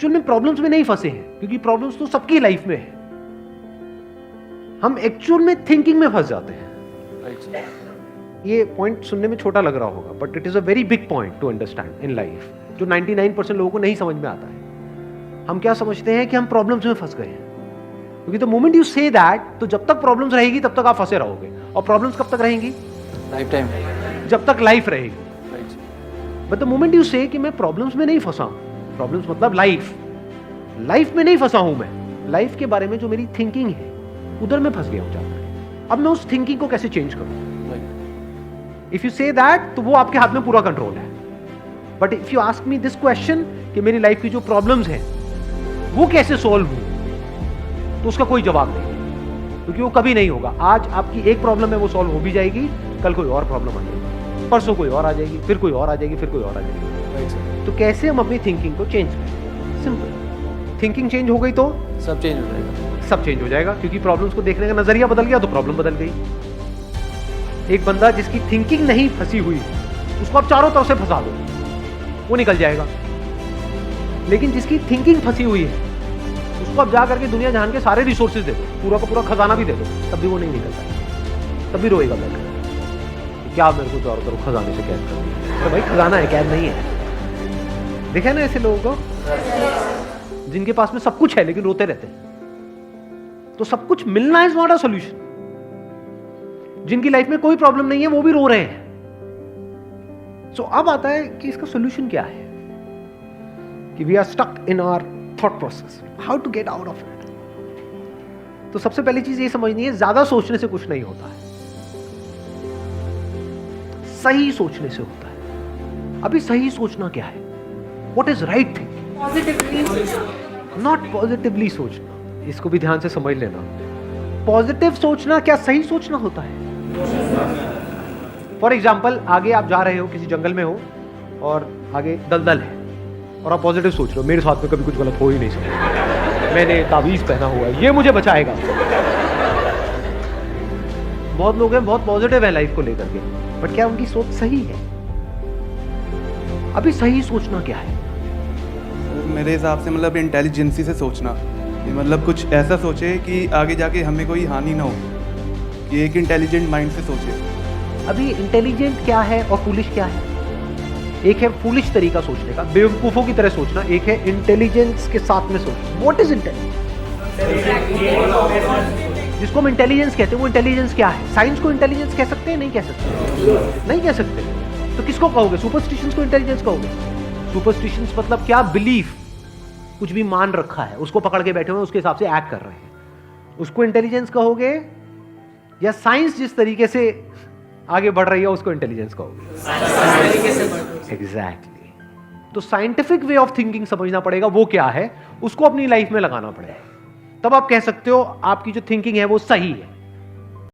Actual में problems में नहीं फंसे हैं, क्योंकि प्रॉब्लम्स तो सबकी लाइफ में है। हम एक्चुअल में थिंकिंग में फंस जाते हैं। ये पॉइंट सुनने में छोटा लग रहा होगा, but it is a very big point two understand in life, जो 99% लोगों को नहीं समझ में आता है। हम क्या समझते हैं कि हम प्रॉब्लम्स में फंस गए हैं, क्योंकि the moment you say that, तो जब तक प्रॉब्लम्स रहेगी तब तक आप फंसे रहोगे। और प्रॉब्लम्स कब तक रहेंगी? लाइफ टाइम, जब तक लाइफ रहेगी। बट द मोमेंट यू से कि मैं प्रॉब्लम्स में नहीं फंसा हूं, प्रॉब्लम्स मतलब लाइफ में नहीं फंसा हूं, मैं लाइफ के बारे में जो मेरी थिंकिंग है उधर मैं फंस गया हूं जाकर। अब मैं उस थिंकिंग को कैसे चेंज करूं? इफ यू से दैट, तो वो आपके हाथ में पूरा कंट्रोल है। But if you ask me this question कि मेरी लाइफ की जो प्रॉब्लम्स हैं वो कैसे सॉल्व हो, तो उसका कोई जवाब नहीं, क्योंकि वो कभी नहीं होगा। आज आपकी एक प्रॉब्लम है, वो सॉल्व हो भी जाएगी, कल कोई और प्रॉब्लम आ जाएगी, परसों कोई और आ जाएगी, फिर कोई और आ जाएगी, फिर कोई और आ जाएगी। तो कैसे हम अपनी थिंकिंग को चेंज करें? सिंपल, थिंकिंग चेंज हो गई तो सब चेंज हो जाएगा। सब चेंज हो जाएगा, क्योंकि प्रॉब्लम्स को देखने का नजरिया बदल गया तो प्रॉब्लम बदल गई। एक बंदा जिसकी थिंकिंग नहीं फंसी हुई, उसको आप चारों तरफ से फंसा दो, वो निकल जाएगा। लेकिन जिसकी थिंकिंग फंसी हुई है, उसको आप जा करके दुनिया जहान के सारे रिसोर्सेज दे दो, पूरा का पूरा खजाना भी दे दो, तब भी वो नहीं निकलता, तब भी रोएगा बैठकर, क्या मेरे को चारों तरफ खजाने से कैद कर दिया। तो भाई खजाना है, कैद नहीं है। देखा ना ऐसे लोगों को जिनके पास में सब कुछ है लेकिन रोते रहते हैं। तो सब कुछ मिलना इज नॉट अ सॉल्यूशन। जिनकी लाइफ में कोई प्रॉब्लम नहीं है वो भी रो रहे हैं। सो अब आता है कि इसका सॉल्यूशन क्या है, कि we are stuck in our thought process, how to get out of it. तो सबसे पहली चीज ये समझनी है, ज्यादा सोचने से कुछ नहीं होता है, सही सोचने से होता है। अभी सही सोचना क्या है? What is right thinking? Not positively सोचना। इसको भी ध्यान से समझ लेना। पॉजिटिव सोचना क्या सही सोचना होता है? फॉर एग्जाम्पल, आगे आप जा रहे हो, किसी जंगल में हो और आगे दलदल है, और आप पॉजिटिव सोच रहे हो, मेरे साथ में कभी कुछ गलत हो ही नहीं सकता, मैंने तावीज पहना हुआ है, ये मुझे बचाएगा। बहुत लोग हैं बहुत पॉजिटिव है लाइफ को लेकर के, बट क्या उनकी सोच सही है? अभी सही सोचना क्या है? मेरे हिसाब से मतलब इंटेलिजेंसी से सोचना, मतलब कुछ ऐसा सोचे कि आगे जाके हमें कोई हानि ना हो, कि एक इंटेलिजेंट माइंड से सोचे। अभी इंटेलिजेंट क्या है और फूलिश क्या है? एक है फूलिश तरीका सोचने का, बेवकूफों की तरह सोचना, एक है इंटेलिजेंस के साथ में सोचना। What is intelligence? जिसको हम इंटेलिजेंस कहते हैं, वो इंटेलिजेंस क्या है? साइंस को इंटेलिजेंस कह सकते हैं? नहीं कह सकते, नहीं कह सकते। तो किसको कहोगे? सुपरस्टिशंस को इंटेलिजेंस कहोगे? सुपरस्टिशंस मतलब क्या? बिलीफ, कुछ भी मान रखा है, उसको पकड़ के बैठे हुए, उसके हिसाब से एक्ट कर रहे हैं, उसको इंटेलिजेंस कहोगे? या साइंस जिस तरीके से आगे बढ़ रही है उसको इंटेलिजेंस कहोगे? एग्जैक्टली। तो साइंटिफिक वे ऑफ थिंकिंग समझना पड़ेगा, वो क्या है, उसको अपनी लाइफ में लगाना पड़ेगा, तब आप कह सकते हो आपकी जो थिंकिंग है वो सही है।